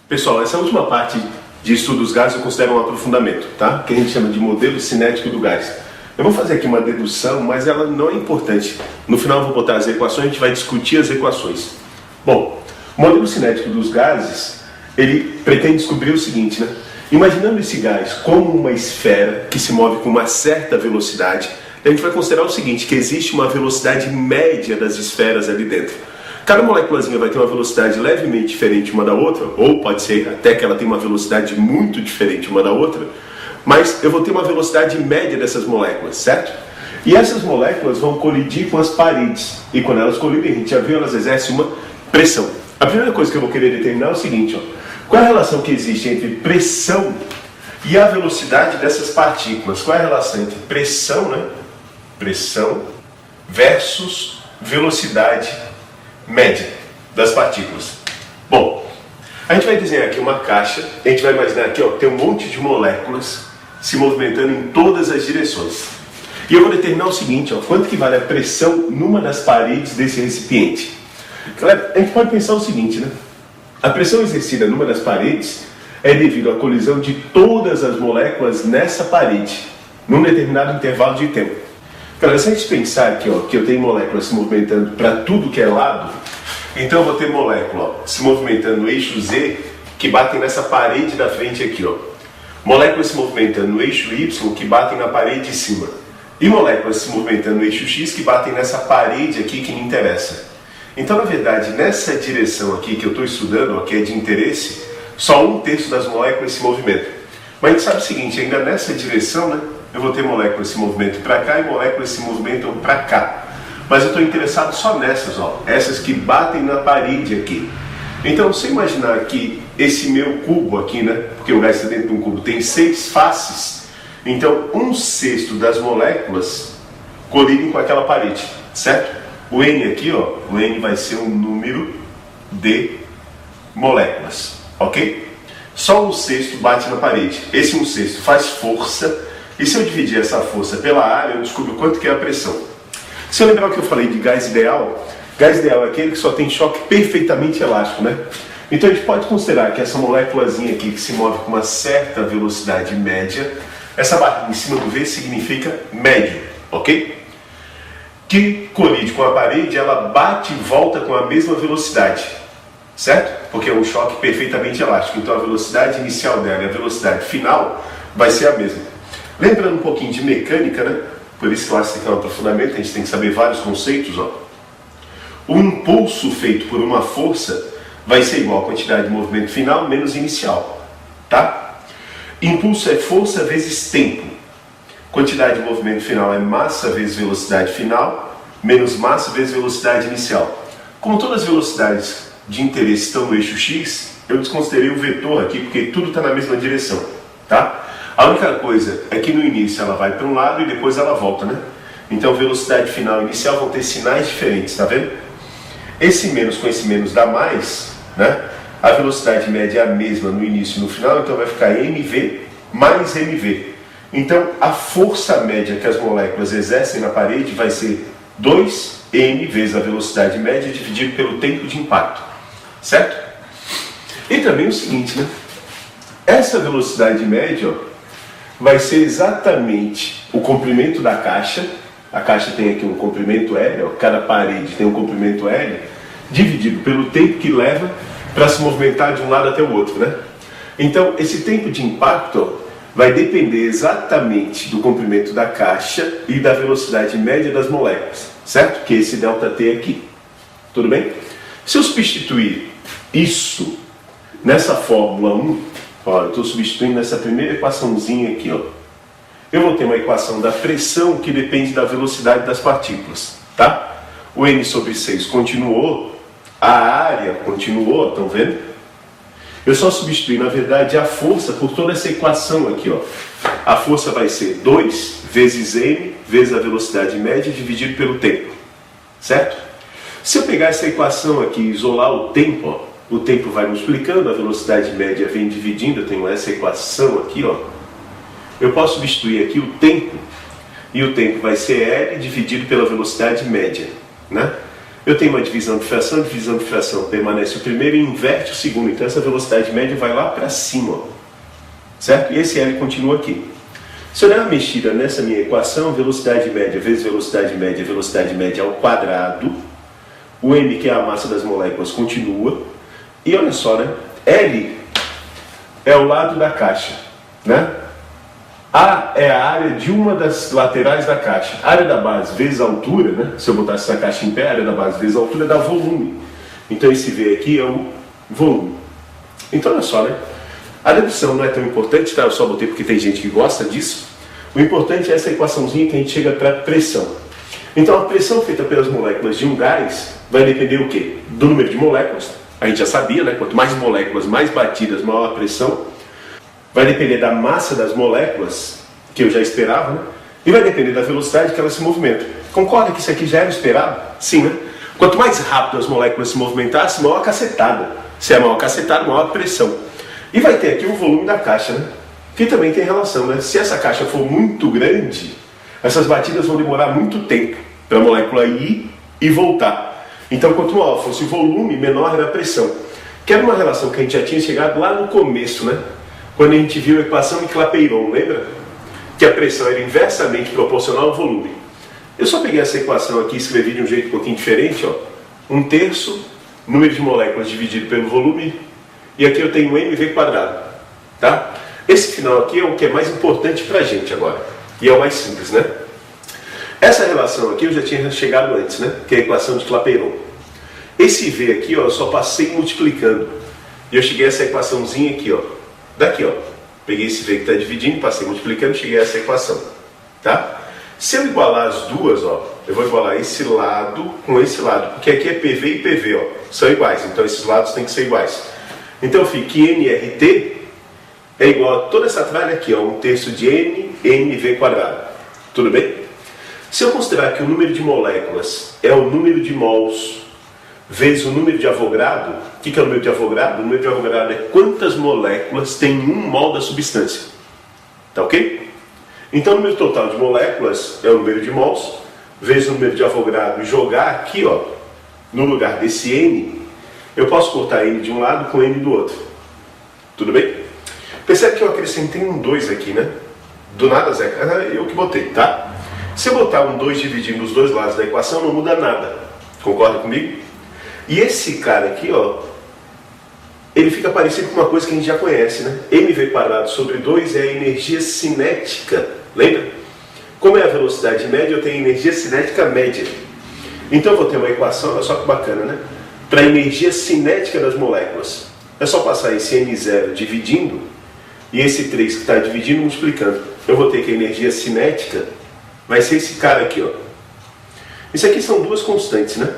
Pessoal, essa última parte de estudo dos gases eu considero um aprofundamento, tá? Que a gente chama de modelo cinético do gás. Eu vou fazer aqui uma dedução, mas ela não é importante. No final eu vou botar as equações, a gente vai discutir as equações. Bom, o modelo cinético dos gases, ele pretende descobrir o seguinte, né? Imaginando esse gás como uma esfera que se move com uma certa velocidade, a gente vai considerar o seguinte, que existe uma velocidade média das esferas ali dentro. Cada moléculazinha vai ter uma velocidade levemente diferente uma da outra, ou pode ser até que ela tenha uma velocidade muito diferente uma da outra, mas eu vou ter uma velocidade média dessas moléculas, certo? E essas moléculas vão colidir com as paredes, e quando elas colidem, a gente já viu, elas exercem uma pressão. A primeira coisa que eu vou querer determinar é o seguinte, ó, qual é a relação que existe entre pressão e a velocidade dessas partículas? Qual é a relação entre pressão, né? Pressão versus velocidade média das partículas. Bom, a gente vai desenhar aqui uma caixa, a gente vai imaginar aqui, ó, tem um monte de moléculas se movimentando em todas as direções. E eu vou determinar o seguinte, ó, quanto que vale a pressão numa das paredes desse recipiente. Galera, a gente pode pensar o seguinte, né? A pressão exercida numa das paredes é devido à colisão de todas as moléculas nessa parede, num determinado intervalo de tempo. Cara, se a gente pensar aqui, ó, que eu tenho moléculas se movimentando para tudo que é lado, então eu vou ter molécula, ó, se movimentando no eixo Z, que batem nessa parede da frente aqui, ó. Moléculas se movimentando no eixo Y, que batem na parede de cima. E moléculas se movimentando no eixo X, que batem nessa parede aqui que me interessa. Então, na verdade, nessa direção aqui que eu estou estudando, ó, que é de interesse, só 1/3 das moléculas se movimentam. Mas a gente sabe o seguinte, ainda nessa direção, né? Eu vou ter moléculas que se movimentam para cá e moléculas que se movimentam para cá. Mas eu estou interessado só nessas, ó, essas que batem na parede aqui. Então, se imaginar que esse meu cubo aqui, né, porque o gás está dentro de um cubo, tem 6 faces, então 1/6 das moléculas colidem com aquela parede, certo? O N aqui, ó, o N vai ser um número de moléculas, ok? Só 1/6 bate na parede. Esse 1/6 faz força. E se eu dividir essa força pela área, eu descubro quanto que é a pressão. Se eu lembrar o que eu falei de gás ideal é aquele que só tem choque perfeitamente elástico, né? Então a gente pode considerar que essa moléculazinha aqui que se move com uma certa velocidade média, essa barrinha em cima do V significa médio, ok? Que colide com a parede, ela bate e volta com a mesma velocidade, certo? Porque é um choque perfeitamente elástico, então a velocidade inicial dela e a velocidade final vai ser a mesma. Lembrando um pouquinho de mecânica, né? Por isso que eu acho que é um aprofundamento, a gente tem que saber vários conceitos, ó. O impulso feito por uma força vai ser igual à quantidade de movimento final menos inicial, tá? Impulso é força vezes tempo. Quantidade de movimento final é massa vezes velocidade final, menos massa vezes velocidade inicial. Como todas as velocidades de interesse estão no eixo X, eu desconsiderei o vetor aqui, porque tudo está na mesma direção, tá? A única coisa é que no início ela vai para um lado e depois ela volta, né? Então velocidade final e inicial vão ter sinais diferentes, tá vendo? Esse menos com esse menos dá mais, né? A velocidade média é a mesma no início e no final, então vai ficar mv mais mv. Então a força média que as moléculas exercem na parede vai ser 2m vezes a velocidade média dividido pelo tempo de impacto, certo? E também o seguinte, né? Essa velocidade média, ó, vai ser exatamente o comprimento da caixa. A caixa tem aqui um comprimento L, ó, cada parede tem um comprimento L, dividido pelo tempo que leva para se movimentar de um lado até o outro, né? Então, esse tempo de impacto, ó, vai depender exatamente do comprimento da caixa e da velocidade média das moléculas, certo? Que é esse ΔT aqui. Tudo bem? Se eu substituir isso nessa fórmula 1, ó, eu estou substituindo nessa primeira equaçãozinha aqui, ó. Eu vou ter uma equação da pressão que depende da velocidade das partículas, tá? O N sobre 6 continuou, a área continuou, estão vendo? Eu só substituí, na verdade, a força por toda essa equação aqui, ó. A força vai ser 2 vezes M vezes a velocidade média dividido pelo tempo, certo? Se eu pegar essa equação aqui e isolar o tempo, ó, o tempo vai multiplicando, a velocidade média vem dividindo, eu tenho essa equação aqui, ó. Eu posso substituir aqui o tempo, e o tempo vai ser L dividido pela velocidade média, né? eu tenho uma divisão de fração permanece o primeiro e inverte o segundo. Então essa velocidade média vai lá para cima, ó. Certo? E esse L continua aqui. Se eu der uma mexida nessa minha equação, velocidade média vezes velocidade média ao quadrado, o m, que é a massa das moléculas, continua. E olha só, né? L é o lado da caixa, né? A é a área de uma das laterais da caixa. A área da base vezes a altura, né? Se eu botasse essa caixa em pé, a área da base vezes a altura dá volume. Então esse V aqui é o volume. Então olha só, né? A dedução não é tão importante, tá? Eu só botei porque tem gente que gosta disso. O importante é essa equaçãozinha que a gente chega para pressão. Então a pressão feita pelas moléculas de um gás vai depender o quê? Do número de moléculas. A gente já sabia, né? Quanto mais moléculas, mais batidas, maior a pressão. Vai depender da massa das moléculas, que eu já esperava, né? E vai depender da velocidade que elas se movimentam. Concorda que isso aqui já era esperado? Sim, né? Quanto mais rápido as moléculas se movimentassem, maior a cacetada. Se é maior a cacetada, maior a pressão. E vai ter aqui o volume da caixa, né? Que também tem relação, né? Se essa caixa for muito grande, essas batidas vão demorar muito tempo para a molécula ir e voltar. Então, quanto maior fosse o volume, menor era a pressão. Que era uma relação que a gente já tinha chegado lá no começo, né? Quando a gente viu a equação de Clapeyron, lembra? Que a pressão era inversamente proporcional ao volume. Eu só peguei essa equação aqui e escrevi de um jeito um pouquinho diferente, ó. 1/3, número de moléculas dividido pelo volume, e aqui eu tenho mv², tá? Esse final aqui é o que é mais importante pra gente agora, e é o mais simples, né? Essa relação aqui eu já tinha chegado antes, né? Que é a equação de Clapeyron. Esse V aqui, ó, eu só passei multiplicando, e eu cheguei a essa equaçãozinha aqui, ó. Daqui, ó, peguei esse V que está dividindo, passei multiplicando, cheguei a essa equação, tá? Se eu igualar as duas, ó, eu vou igualar esse lado com esse lado, porque aqui é PV e PV, ó, são iguais, então esses lados têm que ser iguais. Então fica que nRT é igual a toda essa tralha aqui, ó, 1/3 de n, mv², tudo bem? Se eu considerar que o número de moléculas é o número de mols vezes o número de Avogadro, o que é o número de Avogadro? O número de Avogadro é quantas moléculas tem um mol da substância. Tá ok? Então o número total de moléculas é o número de mols vezes o número de Avogadro. Jogar aqui, ó, no lugar desse N, eu posso cortar N de um lado com N do outro. Tudo bem? Percebe que eu acrescentei um 2 aqui, né? Do nada, Zé, eu que botei, tá? Se eu botar um 2 dividindo os dois lados da equação, não muda nada. Concorda comigo? E esse cara aqui, ó, ele fica parecido com uma coisa que a gente já conhece, né? mv² sobre 2 é a energia cinética, lembra? Como é a velocidade média, eu tenho energia cinética média. Então eu vou ter uma equação, olha só que bacana, né? Para a energia cinética das moléculas. É só passar esse n0 dividindo, e esse 3 que está dividindo, multiplicando. Eu vou ter que a energia cinética vai ser esse cara aqui, ó. Isso aqui são duas constantes, né?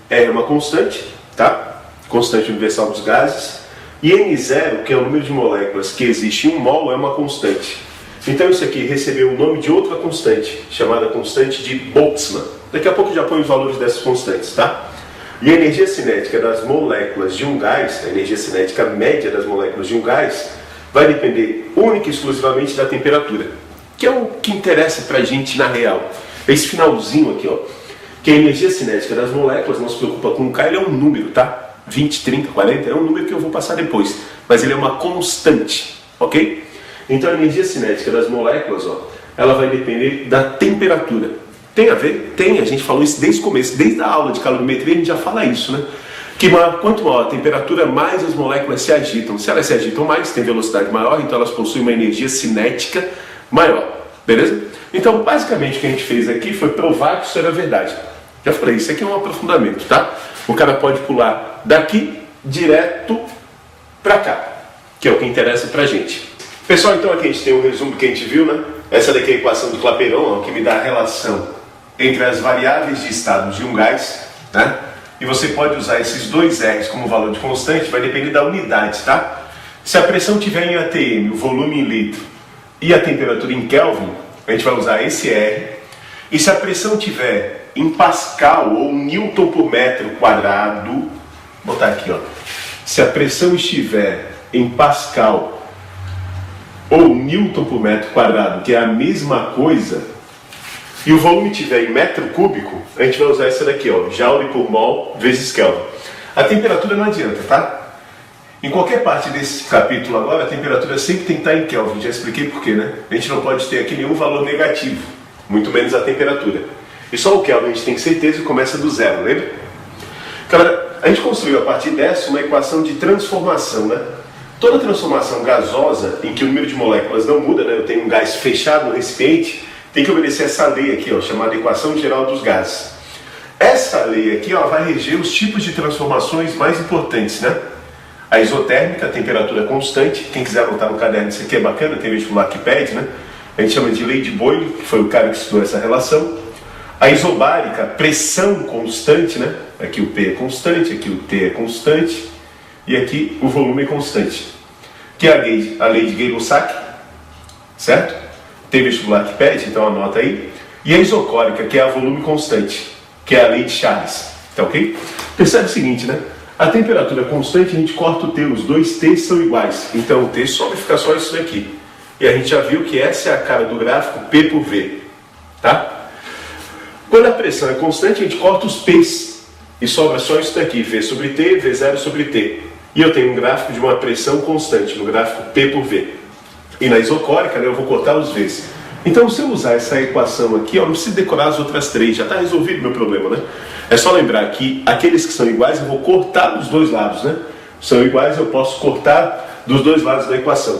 R é uma constante, tá? Constante universal dos gases. E N0, que é o número de moléculas que existe em um mol, é uma constante. Então isso aqui recebeu o nome de outra constante, chamada constante de Boltzmann. Daqui a pouco eu já ponho os valores dessas constantes, tá? E a energia cinética das moléculas de um gás, a energia cinética média das moléculas de um gás, vai depender única e exclusivamente da temperatura, que é o que interessa pra gente na real. Esse finalzinho aqui, ó, que a energia cinética das moléculas, não se preocupa com o K, ele é um número, tá? 20, 30, 40, é um número que eu vou passar depois, mas ele é uma constante, ok? Então a energia cinética das moléculas, ó, ela vai depender da temperatura. Tem a ver? Tem, a gente falou isso desde o começo, desde a aula de calorimetria a gente já fala isso, né? Que quanto maior a temperatura, mais as moléculas se agitam. Se elas se agitam mais, tem velocidade maior, então elas possuem uma energia cinética maior, beleza? Então basicamente o que a gente fez aqui foi provar que isso era verdade. Já falei, isso aqui é um aprofundamento, tá? O cara pode pular daqui direto pra cá, que é o que interessa pra gente. Pessoal, então aqui a gente tem um resumo do que a gente viu, né? Essa daqui é a equação do Clapeyron, que me dá a relação entre as variáveis de estado de um gás, né? E você pode usar esses dois R's como valor de constante, vai depender da unidade, tá? Se a pressão tiver em atm, o volume em litro, e a temperatura em Kelvin, a gente vai usar esse R. E se a pressão tiver em Pascal ou Newton por metro quadrado, vou botar aqui, ó. Se a pressão estiver em Pascal ou Newton por metro quadrado, que é a mesma coisa, e o volume estiver em metro cúbico, a gente vai usar essa daqui, ó, Joule por mol vezes Kelvin. A temperatura não adianta, tá? Em qualquer parte desse capítulo agora, a temperatura sempre tem que estar em Kelvin. Já expliquei por quê, né? A gente não pode ter aqui nenhum valor negativo, muito menos a temperatura. E só o Kelvin a gente tem certeza que começa do zero, lembra? Cara, a gente construiu a partir dessa uma equação de transformação, né? Toda transformação gasosa, em que o número de moléculas não muda, né? Eu tenho um gás fechado no recipiente, tem que obedecer essa lei aqui, ó, chamada equação geral dos gases. Essa lei aqui, ó, vai reger os tipos de transformações mais importantes, né? A isotérmica, a temperatura constante. Quem quiser anotar no caderno, isso aqui é bacana, tem vestibular que pede, né? A gente chama de lei de Boyle, que foi o cara que estudou essa relação. A isobárica, pressão constante, né? Aqui o P é constante, aqui o T é constante, e aqui o volume é constante. Que é a lei de Gay-Lussac, certo? Tem vestibular que pede, então anota aí. E a isocórica, que é a volume constante, que é a lei de Charles, tá ok? Percebe o seguinte, né? A temperatura constante, a gente corta o T, os dois T são iguais. Então o T só vai ficar só isso daqui. E a gente já viu que essa é a cara do gráfico P por V. Tá? Quando a pressão é constante, a gente corta os P's. E sobra só isso daqui, V sobre T, V0 sobre T. E eu tenho um gráfico de uma pressão constante, no gráfico P por V. E na isocórica, né, eu vou cortar os V's. Então, se eu usar essa equação aqui, ó, não preciso decorar as outras três, já está resolvido o meu problema, né? É só lembrar que aqueles que são iguais eu vou cortar dos dois lados, né? São iguais, eu posso cortar dos dois lados da equação.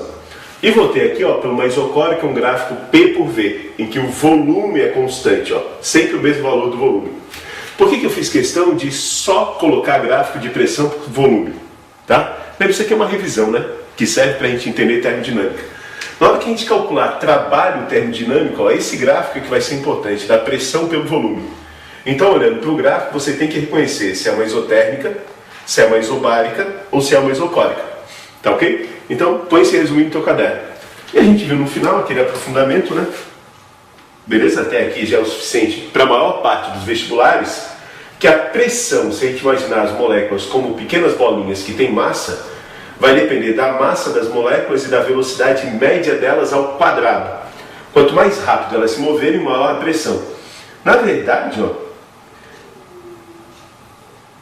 E vou ter aqui, ó, para uma isocórica, um gráfico P por V, em que o volume é constante, ó, sempre o mesmo valor do volume. Por que eu fiz questão de só colocar gráfico de pressão por volume? Tá? Lembra, isso aqui é uma revisão, né? Que serve para a gente entender termodinâmica. Na hora que a gente calcular trabalho termodinâmico, ó, esse gráfico é que vai ser importante, da pressão pelo volume. Então, olhando para o gráfico, você tem que reconhecer se é uma isotérmica, se é uma isobárica ou se é uma isocórica. Tá ok? Então, põe esse resumo no teu caderno. E a gente viu no final aquele aprofundamento, né? Beleza? Até aqui já é o suficiente para a maior parte dos vestibulares, que a pressão, se a gente imaginar as moléculas como pequenas bolinhas que têm massa, vai depender da massa das moléculas e da velocidade média delas ao quadrado. Quanto mais rápido elas se moverem, maior a pressão. Na verdade, ó,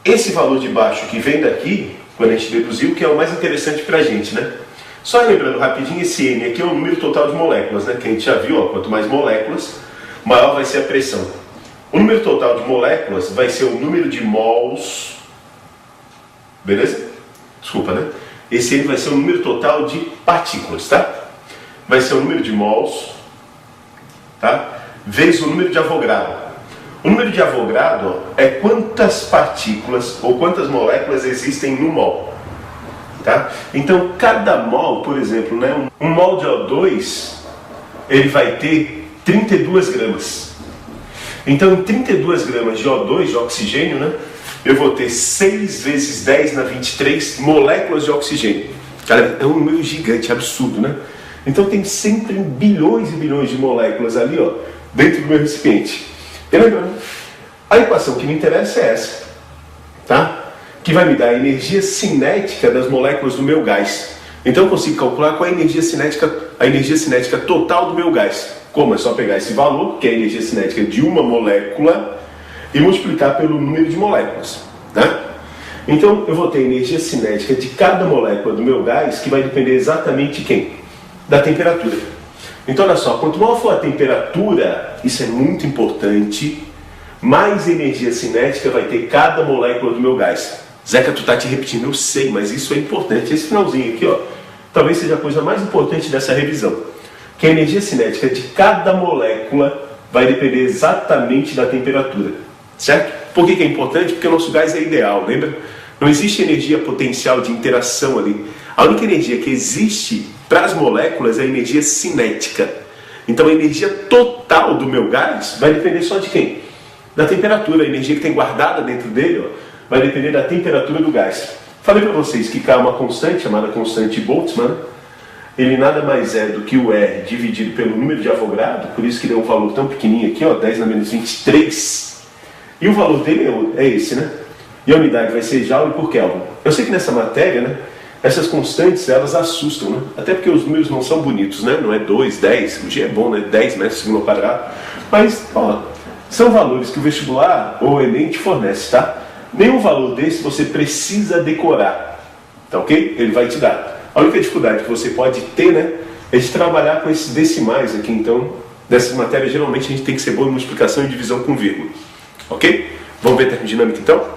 esse valor de baixo que vem daqui, quando a gente deduziu, que é o mais interessante para a gente, né? Só lembrando rapidinho, esse N aqui é o número total de moléculas, né? Que a gente já viu, ó, quanto mais moléculas, maior vai ser a pressão. O número total de moléculas vai ser o número de mols, beleza? Desculpa, né? Esse N vai ser o número total de partículas, tá? Vai ser o número de mols, tá? Vezes o número de Avogadro. O número de Avogadro, ó, é quantas partículas ou quantas moléculas existem no mol. Tá? Então, cada mol, por exemplo, né, um mol de O2, ele vai ter 32 gramas. Então, em 32 gramas de O2, de oxigênio, né, eu vou ter 6 vezes 10 na 23 moléculas de oxigênio. Cara, é um número gigante, absurdo, né? Então, tem sempre bilhões e bilhões de moléculas ali, ó, dentro do meu recipiente. E lembrando, a equação que me interessa é essa, tá? Que vai me dar a energia cinética das moléculas do meu gás. Então eu consigo calcular qual é a energia cinética total do meu gás. Como? É só pegar esse valor, que é a energia cinética de uma molécula, e multiplicar pelo número de moléculas, tá? Então eu vou ter a energia cinética de cada molécula do meu gás, que vai depender exatamente de quem? Da temperatura. Então olha só, quanto maior for a temperatura, isso é muito importante, mais energia cinética vai ter cada molécula do meu gás. Zeca, tu tá te repetindo, eu sei, mas isso é importante. Esse finalzinho aqui, ó, talvez seja a coisa mais importante dessa revisão. Que a energia cinética de cada molécula vai depender exatamente da temperatura. Certo? Por que é importante? Porque o nosso gás é ideal, lembra? Não existe energia potencial de interação ali. A única energia que existe para as moléculas é a energia cinética. Então a energia total do meu gás vai depender só de quem? Da temperatura. A energia que tem guardada dentro dele, ó, vai depender da temperatura do gás. Falei para vocês que K é uma constante, chamada constante Boltzmann. Ele nada mais é do que o R dividido pelo número de Avogadro, por isso que deu um valor tão pequenininho aqui, ó, 10 na menos 23. E o valor dele é esse, né? E a unidade vai ser Joule por Kelvin. Eu sei que nessa matéria, né, essas constantes, elas assustam, né? Até porque os números não são bonitos, né? Não é 2, 10, o G é bom, né? 10 metros por segundo ao quadrado. Mas, ó, são valores que o vestibular ou o Enem te fornece, tá? Nenhum valor desse você precisa decorar, tá ok? Ele vai te dar. A única dificuldade que você pode ter, né, é de trabalhar com esses decimais aqui. Então, dessas matérias, geralmente a gente tem que ser bom em multiplicação e divisão com vírgula, ok? Vamos ver a termodinâmica então?